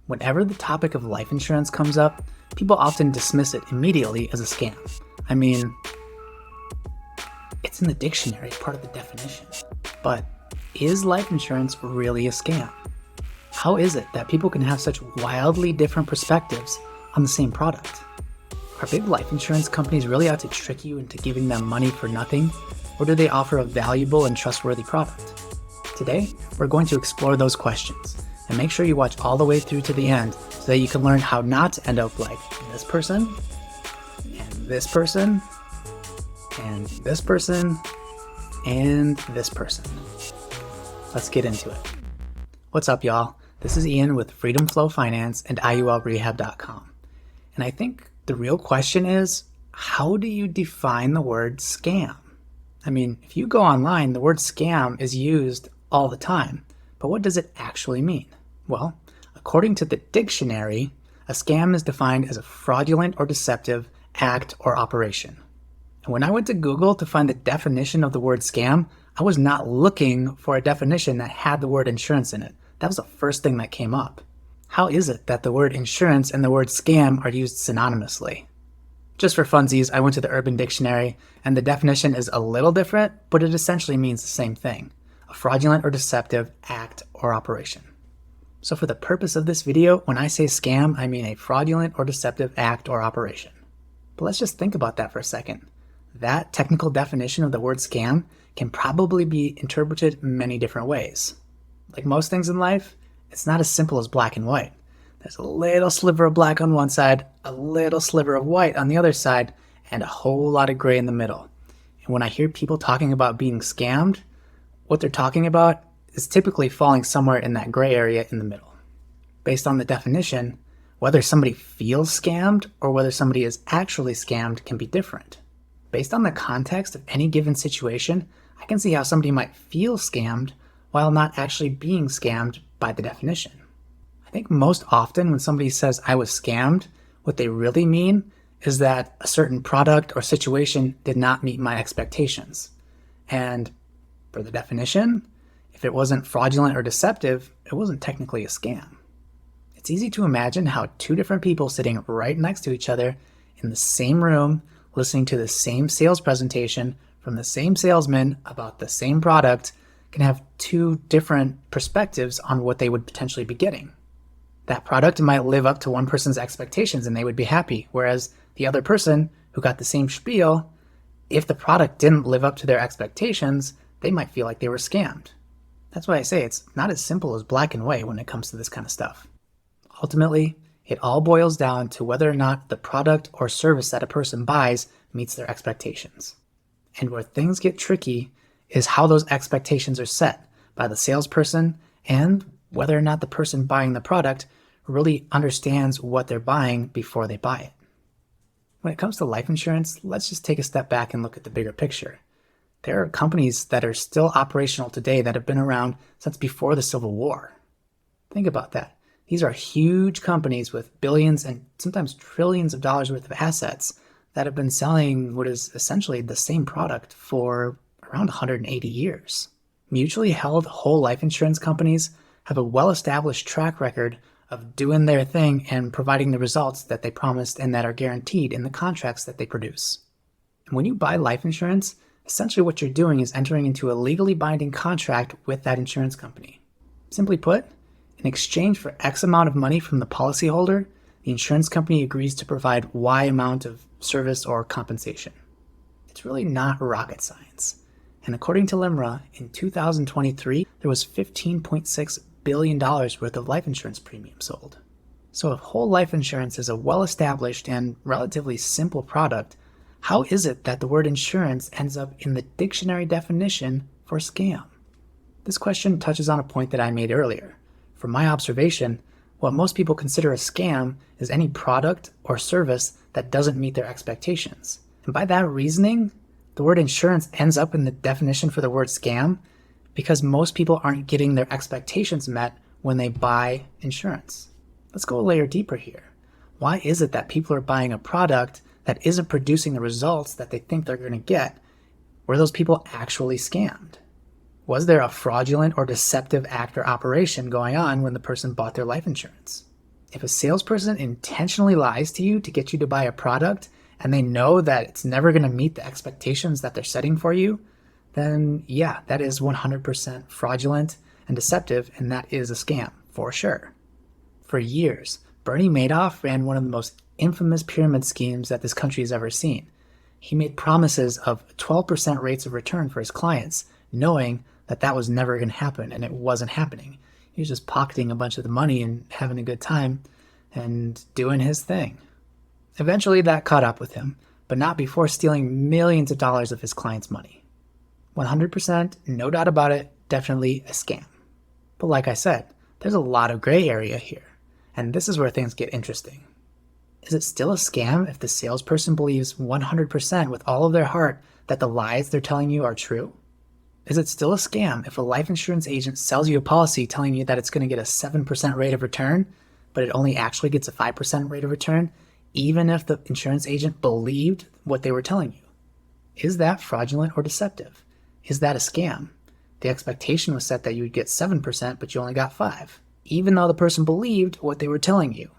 Whenever the topic of life insurance comes up, people often dismiss it immediately as a scam. I mean, it's in the dictionary, part of the definition. But is life insurance really a scam? How is it that people can have such wildly different perspectives on the same product? Are big life insurance companies really out to trick you into giving them money for nothing? Or do they offer a valuable and trustworthy product? Today, we're going to explore those questions and make sure you watch all the way through to the end so that you can learn how not to end up like this person, and this person, and this person, and this person. Let's get into it. What's up, y'all? This is Ian with Freedom Flow Finance and IULRehab.com. And I think the real question is, how do you define the word scam? I mean, if you go online, the word scam is used all the time, but what does it actually mean? Well, according to the dictionary, a scam is defined as a fraudulent or deceptive act or operation. And when I went to Google to find the definition of the word scam, I was not looking for a definition that had the word insurance in it. That was the first thing that came up. How is it that the word insurance and the word scam are used synonymously? Just for funsies, I went to the Urban Dictionary, and the definition is a little different, but it essentially means the same thing: a fraudulent or deceptive act or operation. So for the purpose of this video, when I say scam, I mean a fraudulent or deceptive act or operation. But let's just think about that for a second. That technical definition of the word scam can probably be interpreted many different ways. Like most things in life, it's not as simple as black and white. There's a little sliver of black on one side, a little sliver of white on the other side, and a whole lot of gray in the middle. And when I hear people talking about being scammed, what they're talking about is typically falling somewhere in that gray area in the middle. Based on the definition, whether somebody feels scammed or whether somebody is actually scammed can be different. Based on the context of any given situation, I can see how somebody might feel scammed while not actually being scammed by the definition. I think most often when somebody says I was scammed, what they really mean is that a certain product or situation did not meet my expectations. And for the definition, if it wasn't fraudulent or deceptive, it wasn't technically a scam. It's easy to imagine how two different people sitting right next to each other in the same room, listening to the same sales presentation from the same salesman about the same product, can have two different perspectives on what they would potentially be getting. That product might live up to one person's expectations and they would be happy, whereas the other person who got the same spiel, if the product didn't live up to their expectations, they might feel like they were scammed. That's why I say it's not as simple as black and white when it comes to this kind of stuff. Ultimately, it all boils down to whether or not the product or service that a person buys meets their expectations. And where things get tricky is how those expectations are set by the salesperson and whether or not the person buying the product really understands what they're buying before they buy it. When it comes to life insurance, let's just take a step back and look at the bigger picture. There are companies that are still operational today that have been around since before the Civil War. Think about that. These are huge companies with billions and sometimes trillions of dollars worth of assets that have been selling what is essentially the same product for around 180 years. Mutually held whole life insurance companies have a well-established track record of doing their thing and providing the results that they promised and that are guaranteed in the contracts that they produce. And when you buy life insurance, essentially what you're doing is entering into a legally binding contract with that insurance company. Simply put, in exchange for X amount of money from the policyholder, the insurance company agrees to provide Y amount of service or compensation. It's really not rocket science. And according to LIMRA, in 2023, there was $15.6 billion worth of life insurance premium sold. So if whole life insurance is a well-established and relatively simple product, how is it that the word insurance ends up in the dictionary definition for scam? This question touches on a point that I made earlier. From my observation, what most people consider a scam is any product or service that doesn't meet their expectations. And by that reasoning, the word insurance ends up in the definition for the word scam because most people aren't getting their expectations met when they buy insurance. Let's go a layer deeper here. Why is it that people are buying a product that isn't producing the results that they think they're going to get? Were those people actually scammed? Was there a fraudulent or deceptive act or operation going on when the person bought their life insurance? If a salesperson intentionally lies to you to get you to buy a product and they know that it's never going to meet the expectations that they're setting for you, then yeah, that is 100% fraudulent and deceptive, and that is a scam for sure. For years, Bernie Madoff ran one of the most infamous pyramid schemes that this country has ever seen. He made promises of 12% rates of return for his clients, knowing that that was never going to happen, and it wasn't happening. He was just pocketing a bunch of the money and having a good time and doing his thing. Eventually that caught up with him, but not before stealing millions of dollars of his clients' money. 100%, no doubt about it, definitely a scam. But like I said, there's a lot of gray area here, and this is where things get interesting. Is it still a scam if the salesperson believes 100% with all of their heart that the lies they're telling you are true? Is it still a scam if a life insurance agent sells you a policy telling you that it's going to get a 7% rate of return, but it only actually gets a 5% rate of return, even if the insurance agent believed what they were telling you? Is that fraudulent or deceptive? Is that a scam? The expectation was set that you would get 7%, but you only got 5%, even though the person believed what they were telling you.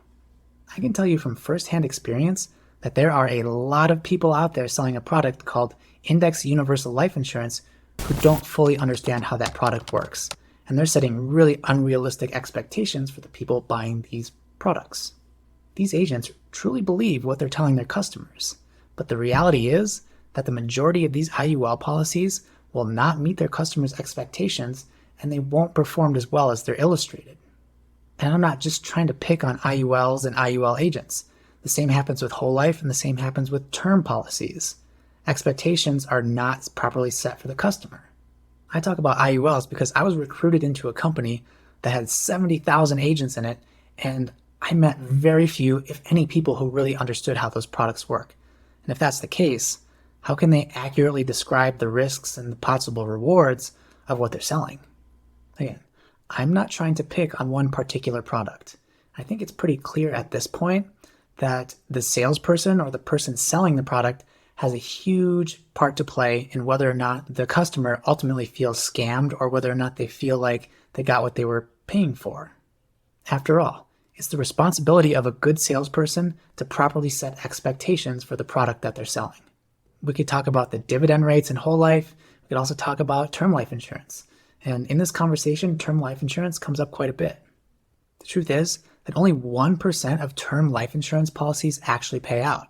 I can tell you from firsthand experience that there are a lot of people out there selling a product called Index Universal Life Insurance who don't fully understand how that product works, and they're setting really unrealistic expectations for the people buying these products. These agents truly believe what they're telling their customers, but the reality is that the majority of these IUL policies will not meet their customers' expectations, and they won't perform as well as they're illustrated. And I'm not just trying to pick on IULs and IUL agents. The same happens with whole life, and the same happens with term policies. Expectations are not properly set for the customer. I talk about IULs because I was recruited into a company that had 70,000 agents in it, and I met very few, if any, people who really understood how those products work. And if that's the case, how can they accurately describe the risks and the possible rewards of what they're selling? Again, I'm not trying to pick on one particular product. I think it's pretty clear at this point that the salesperson or the person selling the product has a huge part to play in whether or not the customer ultimately feels scammed or whether or not they feel like they got what they were paying for. After all, it's the responsibility of a good salesperson to properly set expectations for the product that they're selling. We could talk about the dividend rates in whole life. We could also talk about term life insurance. And in this conversation, term life insurance comes up quite a bit. The truth is that only 1% of term life insurance policies actually pay out.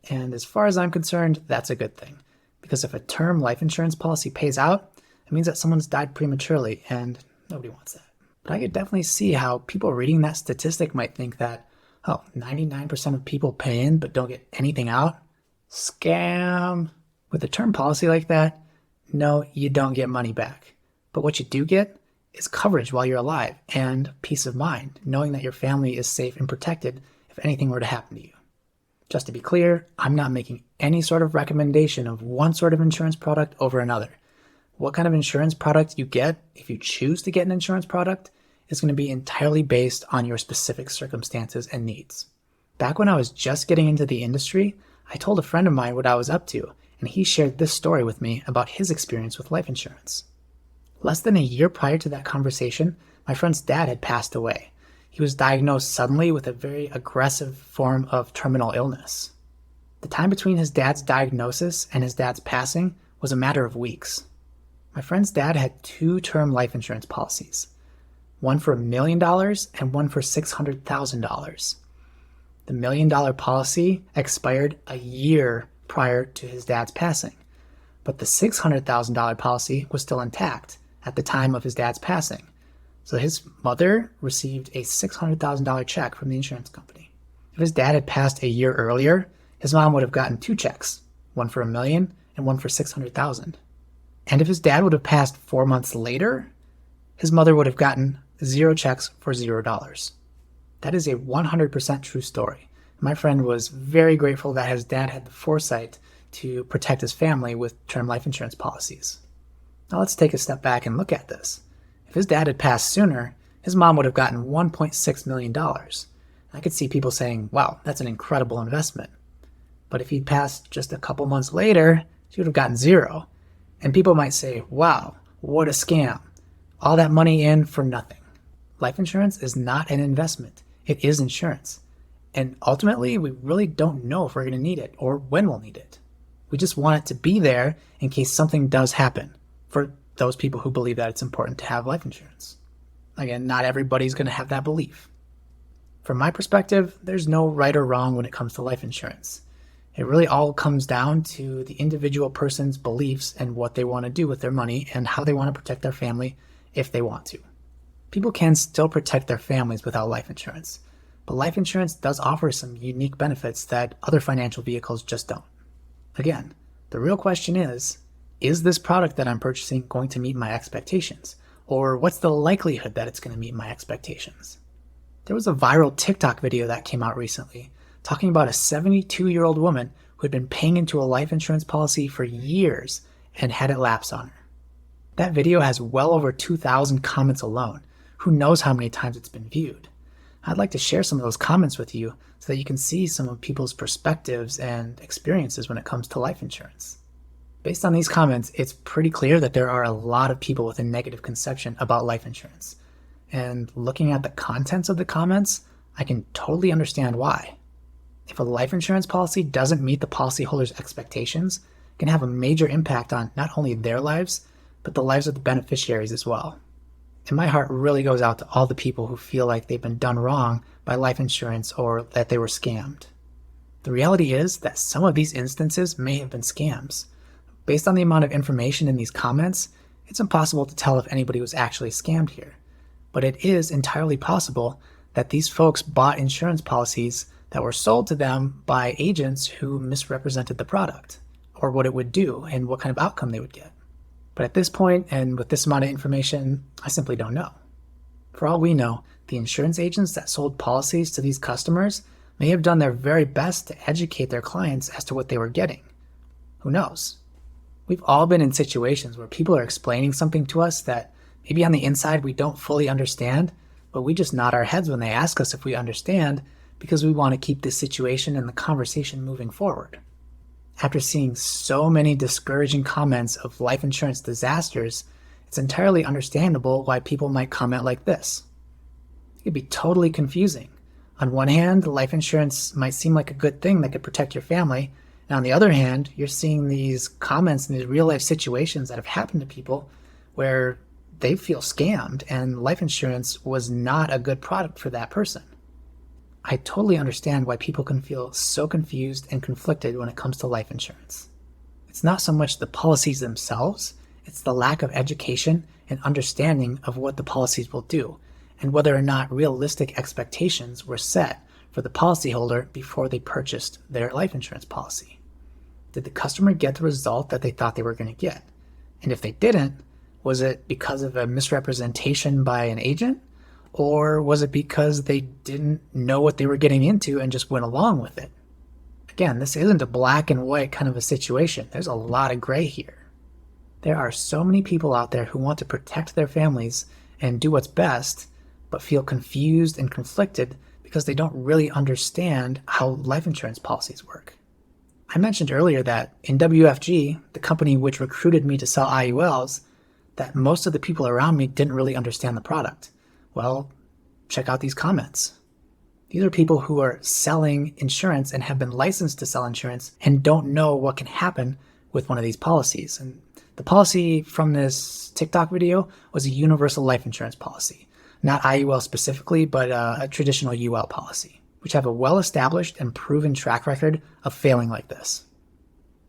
And as far as I'm concerned, that's a good thing. Because if a term life insurance policy pays out, it means that someone's died prematurely, and nobody wants that. But I could definitely see how people reading that statistic might think that, 99% of people pay in but don't get anything out? Scam. With a term policy like that, no, you don't get money back. But what you do get is coverage while you're alive and peace of mind, knowing that your family is safe and protected if anything were to happen to you. Just to be clear, I'm not making any sort of recommendation of one sort of insurance product over another. What kind of insurance product you get, if you choose to get an insurance product, is going to be entirely based on your specific circumstances and needs. Back when I was just getting into the industry, I told a friend of mine what I was up to, and he shared this story with me about his experience with life insurance. Less than a year prior to that conversation, my friend's dad had passed away. He was diagnosed suddenly with a very aggressive form of terminal illness. The time between his dad's diagnosis and his dad's passing was a matter of weeks. My friend's dad had 2 term life insurance policies, one for $1 million and one for $600,000. The $1 million policy expired a year prior to his dad's passing, but the $600,000 policy was still intact at the time of his dad's passing. So his mother received a $600,000 check from the insurance company. If his dad had passed a year earlier, his mom would have gotten 2 checks, one for $1 million and one for $600,000. And if his dad would have passed 4 months later, his mother would have gotten 0 checks for $0. That is a 100% true story. My friend was very grateful that his dad had the foresight to protect his family with term life insurance policies. Now let's take a step back and look at this. If his dad had passed sooner, his mom would have gotten $1.6 million. I could see people saying, wow, that's an incredible investment. But if he'd passed just a couple months later, she would have gotten 0. And people might say, wow, what a scam. All that money in for nothing. Life insurance is not an investment. It is insurance. And ultimately, we really don't know if we're going to need it or when we'll need it. We just want it to be there in case something does happen, for those people who believe that it's important to have life insurance. Again, not everybody's going to have that belief. From my perspective, there's no right or wrong when it comes to life insurance. It really all comes down to the individual person's beliefs and what they want to do with their money and how they want to protect their family if they want to. People can still protect their families without life insurance, but life insurance does offer some unique benefits that other financial vehicles just don't. Again, the real question is this product that I'm purchasing going to meet my expectations? Or what's the likelihood that it's going to meet my expectations? There was a viral TikTok video that came out recently talking about a 72-year-old woman who had been paying into a life insurance policy for years and had it lapse on her. That video has well over 2,000 comments alone. Who knows how many times it's been viewed? I'd like to share some of those comments with you so that you can see some of people's perspectives and experiences when it comes to life insurance. Based on these comments, it's pretty clear that there are a lot of people with a negative conception about life insurance. And looking at the contents of the comments, I can totally understand why. If a life insurance policy doesn't meet the policyholder's expectations, it can have a major impact on not only their lives, but the lives of the beneficiaries as well. And my heart really goes out to all the people who feel like they've been done wrong by life insurance or that they were scammed. The reality is that some of these instances may have been scams. Based on the amount of information in these comments, it's impossible to tell if anybody was actually scammed here. But it is entirely possible that these folks bought insurance policies that were sold to them by agents who misrepresented the product, or what it would do and what kind of outcome they would get. But at this point, and with this amount of information, I simply don't know. For all we know, the insurance agents that sold policies to these customers may have done their very best to educate their clients as to what they were getting. Who knows? We've all been in situations where people are explaining something to us that maybe on the inside we don't fully understand, but we just nod our heads when they ask us if we understand because we want to keep this situation and the conversation moving forward. After seeing so many discouraging comments of life insurance disasters, it's entirely understandable why people might comment like this. It could be totally confusing. On one hand, life insurance might seem like a good thing that could protect your family, and on the other hand, you're seeing these comments and these real-life situations that have happened to people where they feel scammed and life insurance was not a good product for that person. I totally understand why people can feel so confused and conflicted when it comes to life insurance. It's not so much the policies themselves, it's the lack of education and understanding of what the policies will do and whether or not realistic expectations were set for the policyholder before they purchased their life insurance policy. Did the customer get the result that they thought they were going to get? And if they didn't, was it because of a misrepresentation by an agent? Or was it because they didn't know what they were getting into and just went along with it? Again, this isn't a black and white kind of a situation. There's a lot of gray here. There are so many people out there who want to protect their families and do what's best, but feel confused and conflicted because they don't really understand how life insurance policies work. I mentioned earlier that in WFG, the company which recruited me to sell IULs, that most of the people around me didn't really understand the product. Well, check out these comments. These are people who are selling insurance and have been licensed to sell insurance and don't know what can happen with one of these policies. And the policy from this TikTok video was a universal life insurance policy. Not IUL specifically, but a traditional UL policy, which have a well-established and proven track record of failing like this.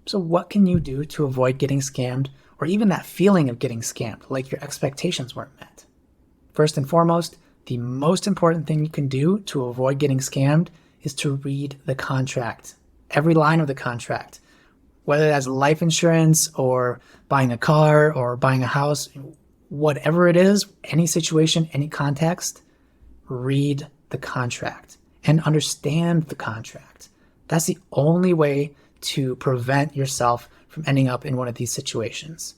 So what can you do to avoid getting scammed, or even that feeling of getting scammed, like your expectations weren't met? First and foremost, the most important thing you can do to avoid getting scammed is to read the contract. Every line of the contract. Whether that's life insurance or buying a car or buying a house, whatever it is, any situation, any context, read the contract and understand the contract. That's the only way to prevent yourself from ending up in one of these situations.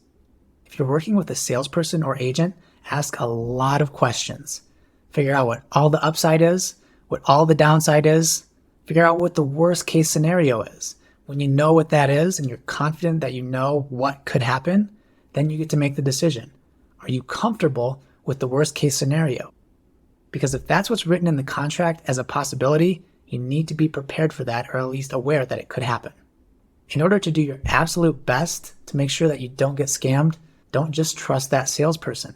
If you're working with a salesperson or agent, ask a lot of questions. Figure out what all the upside is, what all the downside is. Figure out what the worst case scenario is. When you know what that is and you're confident that you know what could happen, then you get to make the decision. Are you comfortable with the worst case scenario? Because if that's what's written in the contract as a possibility, you need to be prepared for that, or at least aware that it could happen. In order to do your absolute best to make sure that you don't get scammed, don't just trust that salesperson,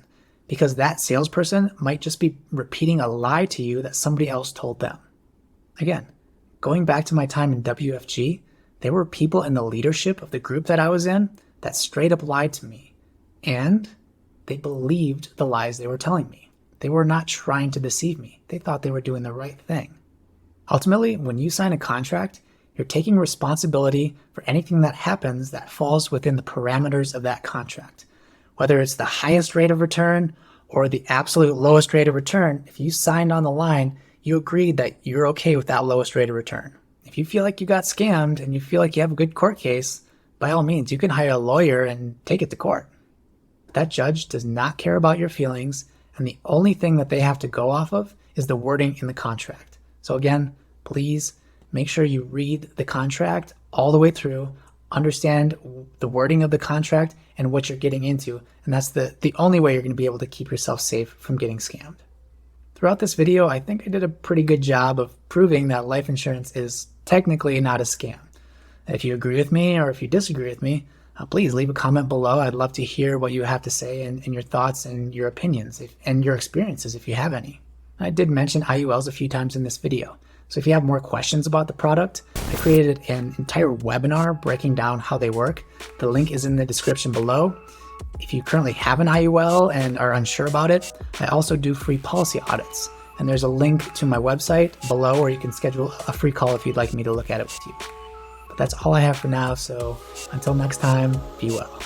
because that salesperson might just be repeating a lie to you that somebody else told them. Again, going back to my time in WFG, there were people in the leadership of the group that I was in that straight up lied to me, and they believed the lies they were telling me. They were not trying to deceive me. They thought they were doing the right thing. Ultimately, when you sign a contract, you're taking responsibility for anything that happens that falls within the parameters of that contract. Whether it's the highest rate of return or the absolute lowest rate of return, if you signed on the line, you agreed that you're okay with that lowest rate of return. If you feel like you got scammed and you feel like you have a good court case, by all means, you can hire a lawyer and take it to court. But that judge does not care about your feelings, and the only thing that they have to go off of is the wording in the contract. So again, please make sure you read the contract all the way through, understand the wording of the contract and what you're getting into, and that's the only way you're going to be able to keep yourself safe from getting scammed. Throughout this video, I think I did a pretty good job of proving that life insurance is technically not a scam. If you agree with me or if you disagree with me, please leave a comment below. I'd love to hear what you have to say and your thoughts and your opinions and your experiences if you have any. I did mention IULs a few times in this video. So if you have more questions about the product, I created an entire webinar breaking down how they work. The link is in the description below. If you currently have an IUL and are unsure about it, I also do free policy audits. And there's a link to my website below where you can schedule a free call if you'd like me to look at it with you. But that's all I have for now, so until next time, be well.